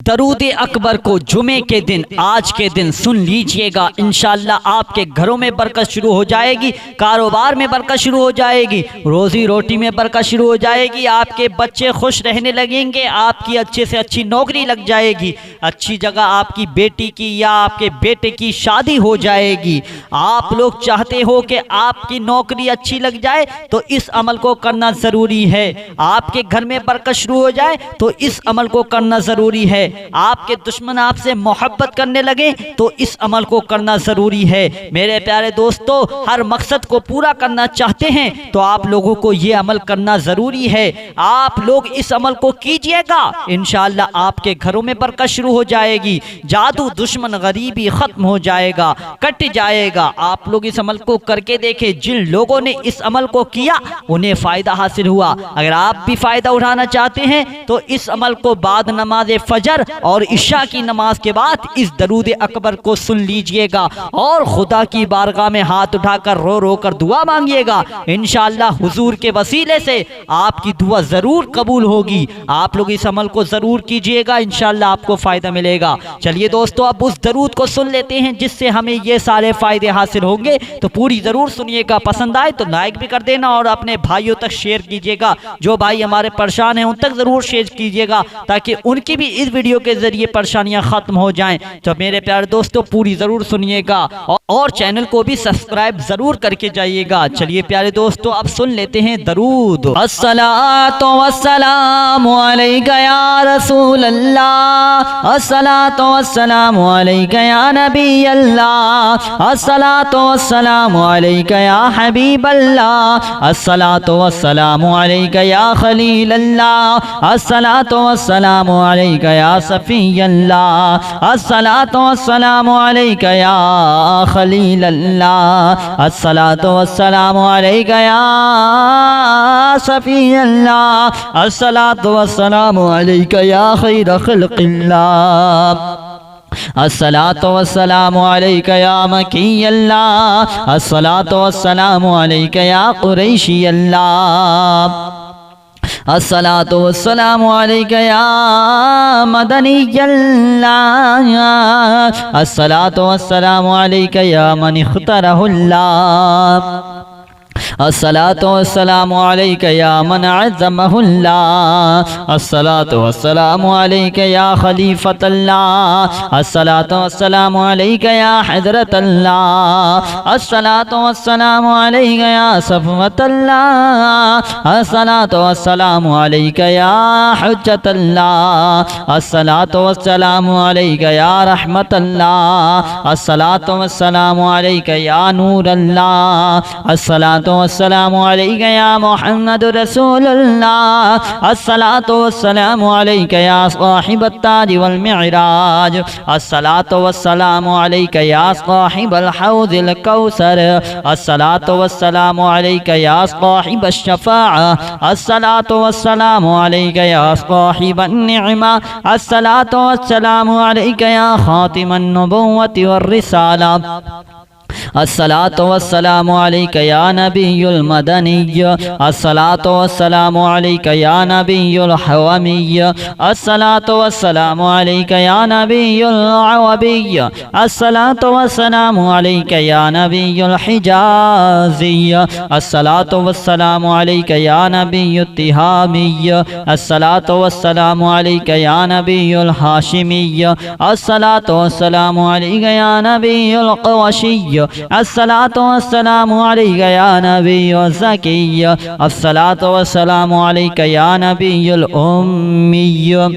दरूद अकबर को जुमे के दिन, आज के दिन सुन लीजिएगा। इंशाअल्लाह आपके घरों में बरकत शुरू हो जाएगी, कारोबार में बरकत शुरू हो जाएगी, रोजी रोटी में बरकत शुरू हो जाएगी, आपके बच्चे खुश रहने लगेंगे, आपकी अच्छे से अच्छी नौकरी लग जाएगी, अच्छी जगह आपकी बेटी की या आपके बेटे की शादी हो जाएगी। आप लोग चाहते हो कि आपकी नौकरी अच्छी लग जाए तो इस अमल को करना ज़रूरी है। आपके घर में बरकत शुरू हो जाए तो इस अमल को करना ज़रूरी है। आपके दुश्मन आपसे मोहब्बत करने लगे तो इस अमल को करना ज़रूरी है। मेरे प्यारे दोस्तों, हर मकसद को पूरा करना चाहते हैं तो आप लोगों को ये अमल करना ज़रूरी है। आप लोग इस अमल को कीजिएगा, इंशाअल्लाह आपके घरों में बरकत शुरू हो जाएगी, जादू दुश्मन गरीबी ख़त्म हो जाएगा, कट जाएगा। आप लोग इस अमल को करके देखें। जिन लोगों ने इस अमल को किया उन्हें फ़ायदा हासिल हुआ। अगर आप भी फ़ायदा उठाना चाहते हैं तो इस अमल को बाद नमाज फजर और इशा की नमाज के बाद इस दरूद अकबर को सुन लीजिएगा और खुदा की बारगाह में हाथ उठाकर रो रो कर दुआ मांगिएगा। इंशाअल्लाह हुजूर के वसीले से आपकी दुआ ज़रूर कबूल होगी। आप लोग इस अमल को ज़रूर कीजिएगा, इंशाअल्लाह आपको फ़ायदा मिलेगा। चलिए दोस्तों, अब उस दरूद को सुन लेते हैं जिससे हमें ये सारे फ़ायदे हासिल होंगे। तो पूरी ज़रूर सुनिएगा, पसंद आए तो लाइक भी कर देना और अपने भाइयों तक शेयर कीजिएगा। जो भाई हमारे परेशान हैं उन तक ज़रूर शेयर कीजिएगा ताकि उनकी भी इस वीडियो के ज़रिए परेशानियां ख़त्म हो जाएं। तो मेरे प्यारे दोस्तों, पूरी ज़रूर सुनिएगा और चैनल को भी सब्सक्राइब ज़रूर करके जाइएगा। चलिए प्यारे दोस्तों, अब सुन लेते हैं दरूद। अस्सलातु वस्सलामु अलैका या रसूल अल्लाह, अस्सलातु वस्सलामु अलैका या नबी अल्लाह, अस्सलातु वस्सलामु अलैका या हबीब अल्लाह, अस्सलातु वस्सलामु अलैका या खलील अल्लाह, अस्सलातु वस्सलामु अलैका या सफ़ी अल्लाह, अस्सलातु वस्सलामु अलैका या खलील अल्लाह, अस्सलातु वस्सलामु अलैका या सफ़ी अल्लाह, अस्सलातु वस्सलामु अलैका या खैर खल्क़िल्लाह, अस्सलातु वस्सलामु अलैका या मकी अल्लाह, अस्सलातु वस्सलामु अलैका या कुरैशी अल्लाह, अस्सलातु वस्सलामु अलैका या मदनी अल्लाह, अस्सलातु वस्सलामु अलैका या मन इख्तरहुल्लाह, अस्सलातु वस्सलामु अलैका या मन अज़्ज़महुल्लाह, अस्सलातु वस्सलामु अलैका या खलीफतल्लाह, अस्सलातु वस्सलामु अलैका या हज़रतल्लाह, अस्सलातु वस्सलामु अलैका या सफ़वतल्लाह, अस्सलातु वस्सलामु अलैका या हुज्जतल्लाह, अस्सलातु वस्सलामु अलैका या रहमतल्लाह, अस्सलातु वस्सलामु अलैका या नूरल्लाह, अस्सलातु वस्सलामु अलैका या मुहम्मद रसूलुल्लाह, अस्सलातु वस्सलामु अलैका या साहिबत ताज वल मिअराज, अस्सलातु वस्सलामु अलैका या साहिबल हौज़िल कौसर, अस्सलातु वस्सलामु अलैका या साहिबश शफ़ाअह, अस्सलातु वस्सलामु अलैका या साहिबन निअमा, अस्सलातु वस्सलामु अलैका या खातिमन नबुव्वति वर रिसाला, अस्सलातु वस्सलामु अलैका या नबियुल मदनिय्य, अस्सलातु वस्सलामु अलैका या नबियुल हवमिय्य, अस्सलातु वस्सलामु अलैका या नबियुल अवबिय्य, अस्सलातु वस्सलामु अलैका या नबियुल हिजाज़िय्य, अस्सलातु वस्सलामु अलैका या नबियुत तिहामिय्य, अस्सलातु वस्सलामु अलैका या नबियुल हाशिमिय्य, अस्सलातु वस्सलामु अलैका या नबियुल क़ुरैशिय्य, अस्सलातु वस्सलामु अलैका या नबियुल ज़किय्य, अस्सलातु वस्सलामु अलैका या नबियुल उम्मिय्य,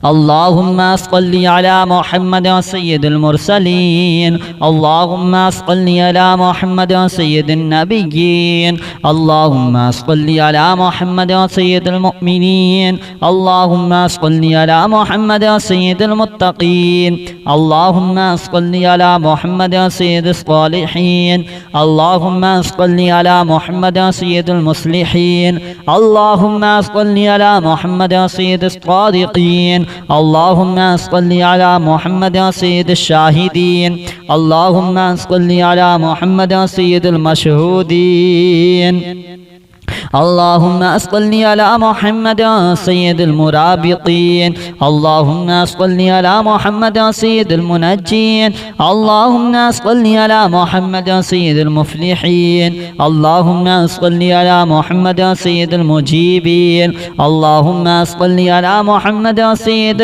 अल्लाहुम्मा सल्लि अला मुहम्मद सय्यिदिल मुरसलीन, अल्लाहुम्मा सल्लि अला मुहम्मद सय्यिदिन नबिय्यीन, अल्लाहुम्मा सल्लि अला मुहम्मद सय्यिदिल मुमिनीन, अल्लाहुम्मा सल्लि अला मुहम्मद सय्यिदिल मुत्तक़ीन, अल्लाहुम्मा सल्लि अला मुहम्मद सय्यिदिस सालिहीन, अल्लाहुम्मा सल्लि अला मुहम्मद सय्यिदिल मुस्लिहीन, अल्लाहुम्मा सल्लि अला मुहम्मद सय्यिदिस सादिक़ीन, अल्लाहुम्मा सल्लि अला मुहम्मद सय्यिदिश शाहिदीन, अल्लाहुम्मा सल्लि अला मुहम्मद सय्यिदिल मशहूदीन, اللهم صل على محمد سيد المرابطين اللهم صل على محمد سيد المنجين اللهم صل على محمد سيد المفلحين اللهم صل على محمد سيد المجيبين اللهم صل على محمد سيد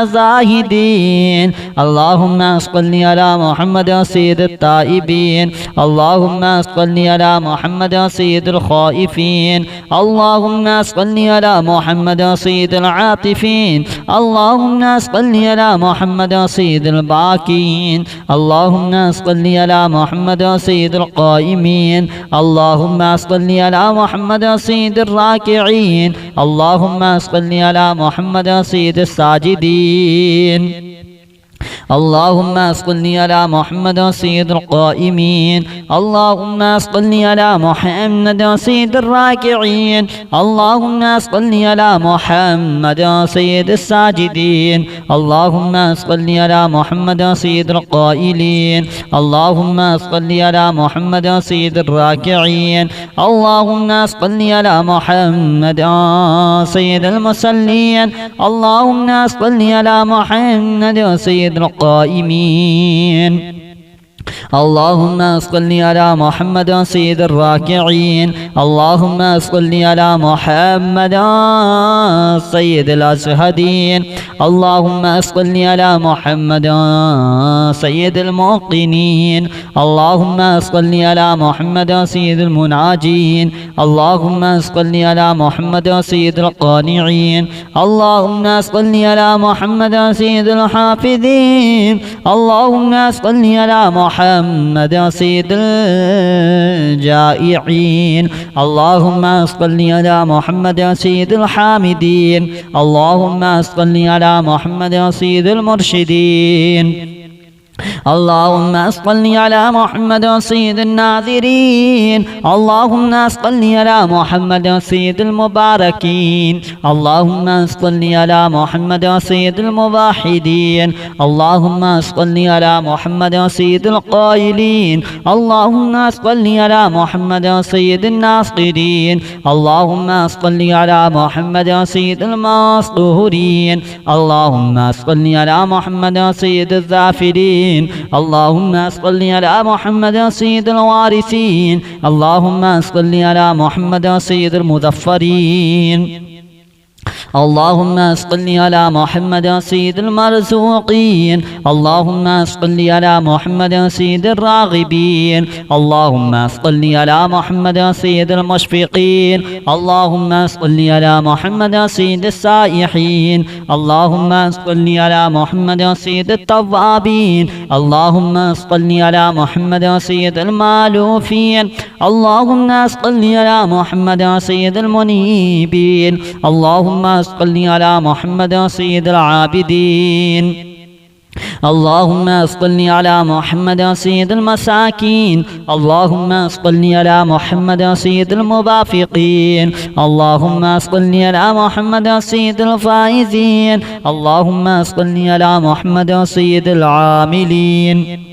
الزاهدين اللهم صل على محمد سيد التائبين اللهم صل على محمد سيد الخائفين اللهم صل على محمد سيد العاطفين اللهم صل على محمد سيد الباكين اللهم صل على محمد سيد القائمين اللهم صل على محمد سيد الراكعين اللهم صل على محمد سيد الساجدين اللهم صل على محمد سيد القائمين اللهم صل على محمد سيد الراكعين اللهم صل على محمد سيد الساجدين اللهم صل على محمد سيد القائلين اللهم صل على محمد سيد الراكعين اللهم صل على محمد سيد المصلين اللهم صل على محمد سيد القائمين اللهم صل على محمد سيد الراكعين اللهم صل على محمد سيد الأشهدين اللهم صل على محمد سيد الموقنين اللهم صل على محمد سيد المناجين اللهم صل على محمد سيد القانعين اللهم صل على محمد سيد الحافظين اللهم صل على محمد سيد الجائعين اللهم صل على محمد سيد الحامدين اللهم صل على محمد سيد المرشدين اللهم صل على محمد سيد الناظرين اللهم صل على محمد سيد المباركين اللهم صل على محمد سيد الموحدين اللهم صل على محمد سيد القائلين اللهم صل على محمد سيد الناصرين اللهم صل على محمد سيد المصطهرين اللهم صل على محمد سيد الذافرين اللهم صل على محمد سيد الوارثين اللهم صل على محمد سيد المظفرين اللهم صل على محمد سيد المرزوقين اللهم صل على محمد سيد الراغبين اللهم صل على محمد سيد المشفقين اللهم صل على محمد سيد السائحين اللهم صل على محمد سيد التوابين اللهم صل على محمد سيد المالوفين اللهم صل على محمد سيد المنيبين اللهم صل على محمد سيد العابدين اللهم صل على محمد سيد المساكين اللهم صل على محمد سيد الموافقين اللهم صل على محمد سيد الفائزين اللهم صل على محمد سيد العاملين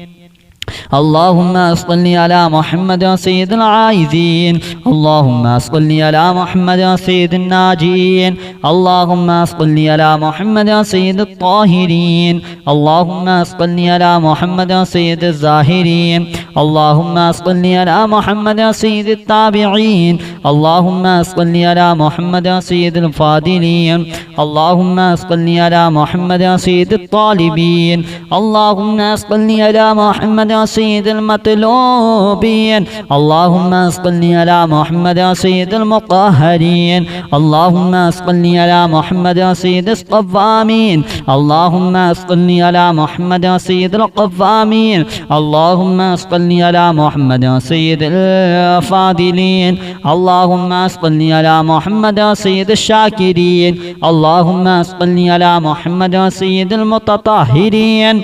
اللهم صل على محمد سيد العايذين اللهم صل على محمد سيد الناجين اللهم صل على محمد سيد الطاهرين اللهم صل على محمد سيد الزاهرين اللهم صل على محمد سيد التابعين اللهم صل على محمد سيد الفاضلين اللهم صل على محمد سيد الطالبين اللهم صل على محمد سيد المطلوبين اللهم صل على محمد سيد المطهرين اللهم صل على محمد سيد القوامين اللهم صل على محمد سيد القوامين اللهم صل على محمد سيد الفاضلين اللهم صل على محمد سيد الشاكرين اللهم صل على محمد سيد المتطهرين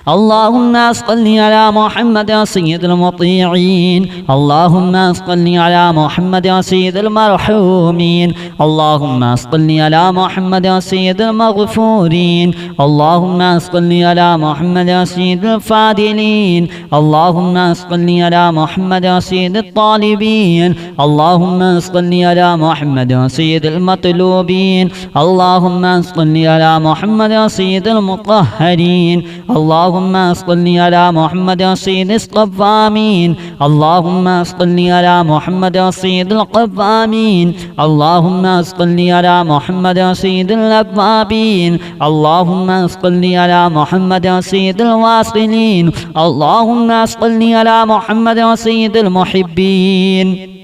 اللهم صل على محمد سيد المطيعين اللهم صل على محمد سيد المرحومين اللهم صل على محمد سيد المغفورين اللهم صل على محمد سيد الفاضلين اللهم صل على محمد سيد الطالبين اللهم صل على محمد سيد المطلوبين اللهم صل على محمد سيد المطهرين اللهم صل على محمد سيد الصوامين اللهم صل على محمد سيد القوامين اللهم صل على محمد سيد الأوابين اللهم صل على محمد سيد الواصلين اللهم صل على محمد سيد المحبين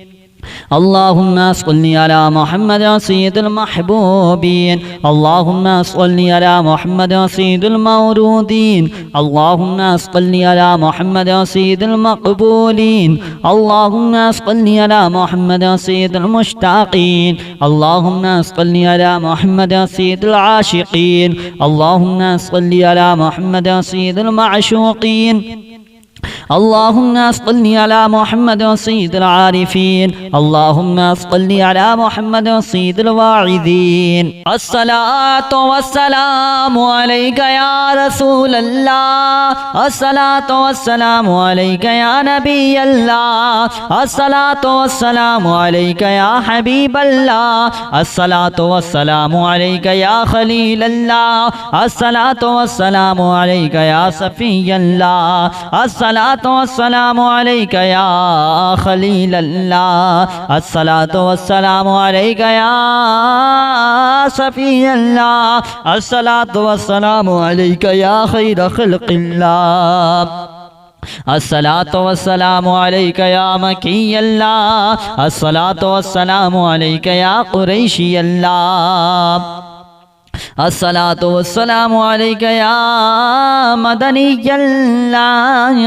اللهم صل على محمد سيد المحبوبين اللهم صل على محمد سيد المورودين اللهم صل على محمد سيد المقبولين اللهم صل على محمد سيد المشتاقين اللهم صل على محمد سيد العاشقين اللهم صل على محمد سيد المعشوقين اللهم صل على محمد سيد العارفين اللهم صل على محمد سيد الواعظين الصلاة والسلام عليك يا رسول الله الصلاة والسلام عليك يا نبي الله الصلاة والسلام عليك يا حبيب الله الصلاة والسلام عليك يا خليل الله الصلاة والسلام عليك يا صفي الله الصلاة والسلام عليك يا خليل الله الصلاة والسلام عليك يا صفي الله الصلاة والسلام عليك يا خير خلق الله الصلاة والسلام عليك يا مكي الله الصلاة والسلام عليك يا قريشي الله الصلاة والسلام عليك يا مدني الله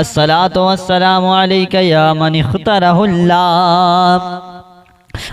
الصلاة والسلام عليك يا من اختاره الله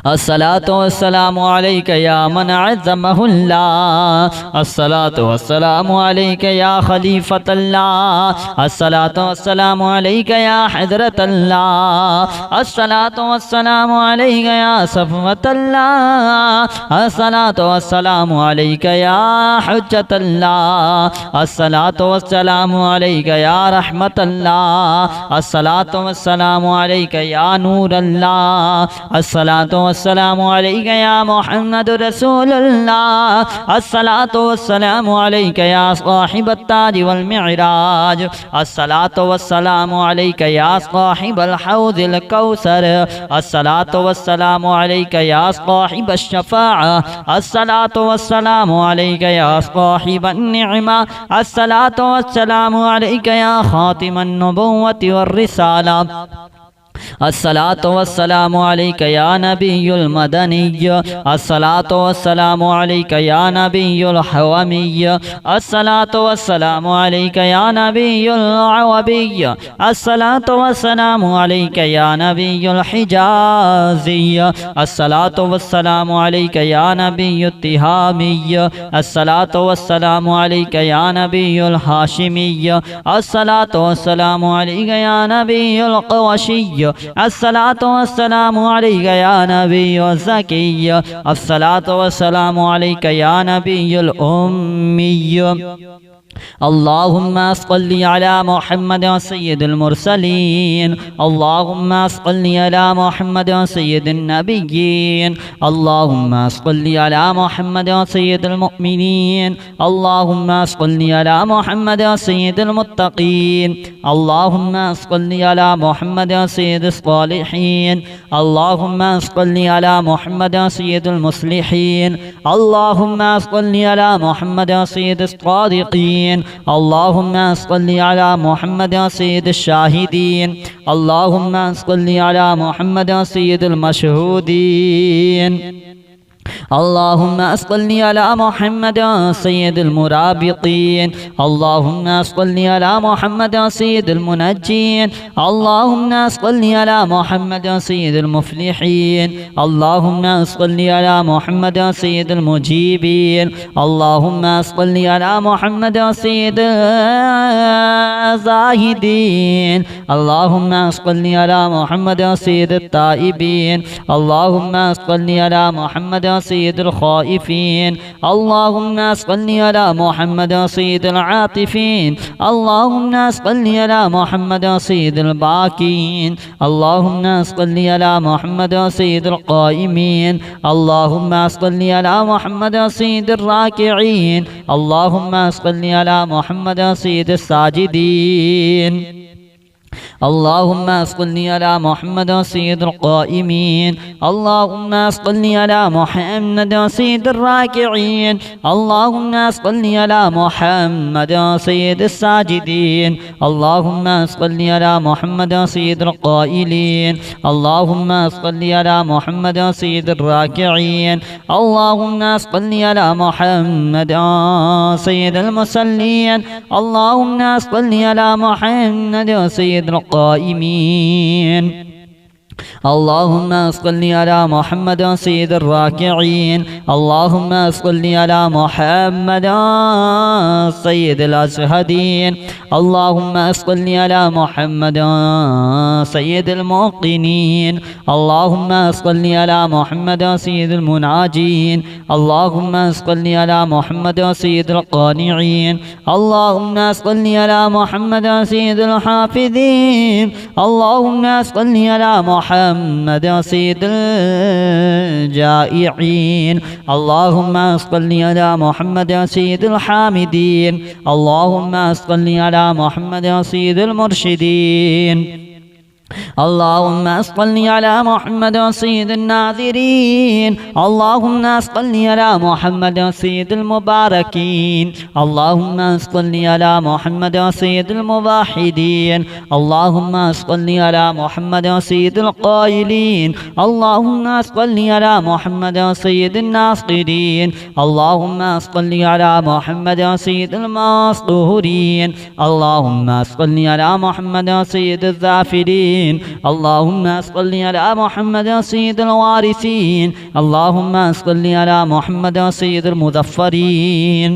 الصلاة والسلام عليك يا من عزمه الله الصلاة والسلام عليك يا خليفة الله الصلاة والسلام عليك يا حضرة الله الصلاة والسلام عليك يا صفوة الله الصلاة والسلام عليك يا حجة الله الصلاة والسلام عليك يا رحمة الله الصلاة والسلام عليك يا نور الله الصلاة والسلام عليك يا محمد رسول الله الصلاة والسلام عليك يا صاحب التاج والمعراج الصلاة والسلام عليك يا صاحب الحوض الكوثر الصلاة والسلام عليك يا صاحب الشفاعة الصلاة والسلام عليك يا صاحب النعمة الصلاة والسلام عليك يا خاتم النبوة والرسالة الصلاة والسلام عليك يا نبي المدني الصلاة والسلام عليك يا نبي الحومي الصلاة والسلام عليك يا نبي العوبي الصلاة والسلام عليك يا نبي الحجازي الصلاة والسلام عليك يا نبي التهامي الصلاة والسلام عليك يا نبي الهاشمي الصلاة والسلام عليك يا نبي القوشي الصلاة والسلام عليك يا نبي الزكي الصلاة والسلام عليك يا نبي الأمي اللهم صل على محمد سيد المرسلين اللهم صل على محمد سيد النبيين اللهم صل على محمد سيد المؤمنين اللهم صل على محمد سيد المتقين اللهم صل على محمد سيد الصالحين اللهم صل على محمد سيد المصلحين اللهم صل على محمد سيد الصادقين اللهم صل على محمد سيد الشاهدين اللهم صل على محمد سيد المشهودين اللهم صل على محمد سيد المرابطين. اللهم صل على محمد سيد المنجين. اللهم صل على محمد سيد المفلحين. اللهم صل على محمد سيد المجيبين. اللهم صل على محمد سيد الزاهدين. اللهم صل على محمد سيد التائبين. اللهم صل على محمد سيد الخائفين. اللهم صل على محمد سيد العاطفين. اللهم صل على محمد سيد الباكين. اللهم صل على محمد سيد القائمين. اللهم صل على محمد سيد الراكعين. اللهم صل على محمد سيد الساجدين. اللهم صل على محمد سيد القائمين. اللهم صل على محمد سيد الراكعين. اللهم صل على محمد سيد الساجدين. اللهم صل على محمد سيد القائلين. اللهم صل على محمد سيد الراكعين. اللهم صل على محمد سيد المصلين. اللهم صل على محمد سيد القائمين. اللهم صل على محمد سيد الراكعين. اللهم صل على محمد سيد الأزهدين. اللهم صل على محمد سيد الموقنين. اللهم صل على محمد سيد المناجين. اللهم صل على محمد سيد القانعين. اللهم صل على محمد سيد الحافظين. اللهم صل على محمد سيد الجائعين. اللهم صل على محمد سيد الحامدين. اللهم صل على محمد سيد المرشدين. اللهم صل على محمد سيد الناذرين. اللهم صل على محمد سيد المباركين. اللهم صل على محمد سيد الموحدين. اللهم صل على محمد سيد القائلين. اللهم صل على محمد سيد الناصرين. اللهم صل على محمد سيد المصطهرين. اللهم صل على محمد سيد الذافرين. اللهم صل على محمد سيد الوارثين. اللهم صل على محمد سيد المظفرين.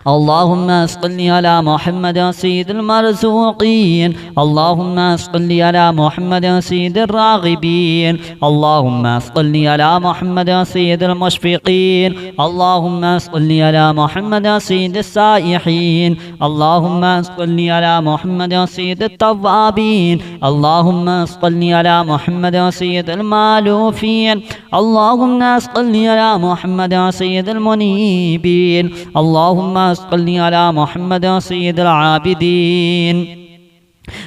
اللهم صل على محمد سيد المرزوقين. اللهم صل على محمد سيد الراغبين. اللهم صل على محمد سيد المشفقين. اللهم صل على محمد سيد السائحين. اللهم صل على محمد سيد التوابين. اللهم صل على محمد سيد المالوفين. اللهم صل على محمد سيد المنيبين. اللهم صل على محمد سيد العابدين.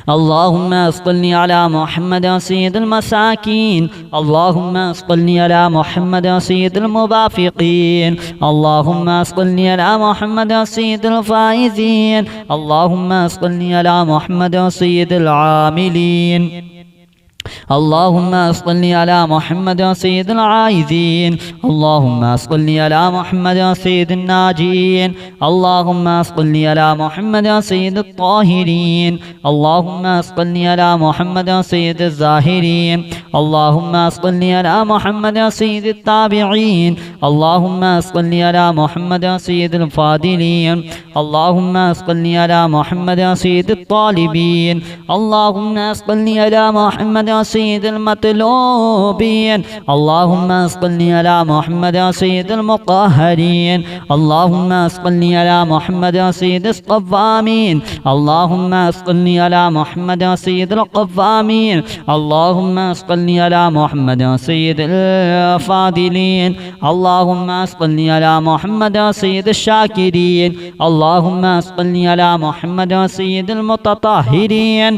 اللهم صل على محمد سيد المساكين. اللهم صل على محمد سيد الموافقين. اللهم صل على محمد سيد الفائزين. اللهم صل على محمد سيد العاملين. اللهم صل على محمد سيد العايذين. اللهم صل على محمد سيد الناجين. اللهم صل على محمد سيد الطاهرين. اللهم صل على محمد سيد الزاهرين. اللهم صل على محمد سيد التابعين. اللهم صل على محمد سيد الفاضلين. اللهم صل على محمد سيد الطالبين. اللهم صل على محمد سيد المطلوبين. اللهم صل على محمد سيد المطهرين. اللهم صل على محمد سيد الصوامين. اللهم صل على محمد سيد القوامين. اللهم صل على محمد سيد الفاضلين. اللهم صل على محمد سيد الشاكرين. اللهم صل على محمد سيد المتطهرين.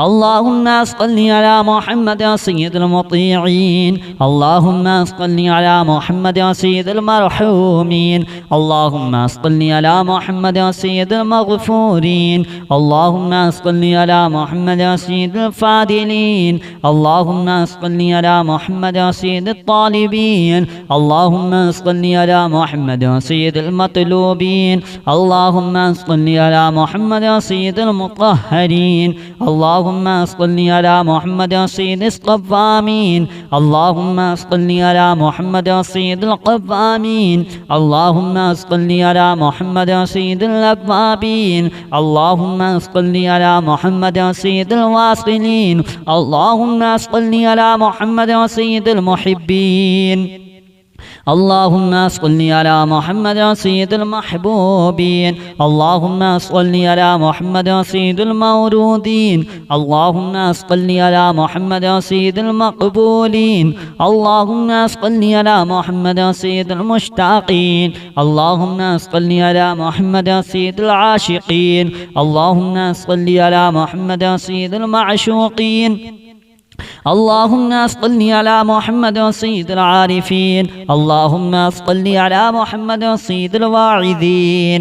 اللهم صل على محمد يا سيد المطيعين اللهم صل على محمد يا سيد المرحومين اللهم صل على محمد يا سيد المغفورين اللهم صل على محمد يا سيد الفاضلين اللهم صل على محمد يا سيد الطالبين اللهم صل على محمد يا سيد المطلوبين اللهم صل على محمد يا سيد المطهرين اللهم صل على محمد يا سيد الصوامين اللهم صل على محمد يا سيد القوامين اللهم صل على محمد يا سيد الأوابين اللهم صل على محمد يا سيد الواصلين اللهم صل على محمد يا سيد المحبين اللهم صل على محمد يا سيد المحبوبين اللهم صل على محمد يا سيد المورودين اللهم صل على محمد يا سيد المقبولين اللهم صل على محمد يا سيد المشتاقين اللهم صل على محمد يا سيد العاشقين اللهم صل على محمد يا سيد المعشوقين اللهم صل على محمد سيد العارفين اللهم صل على محمد سيد الواعظين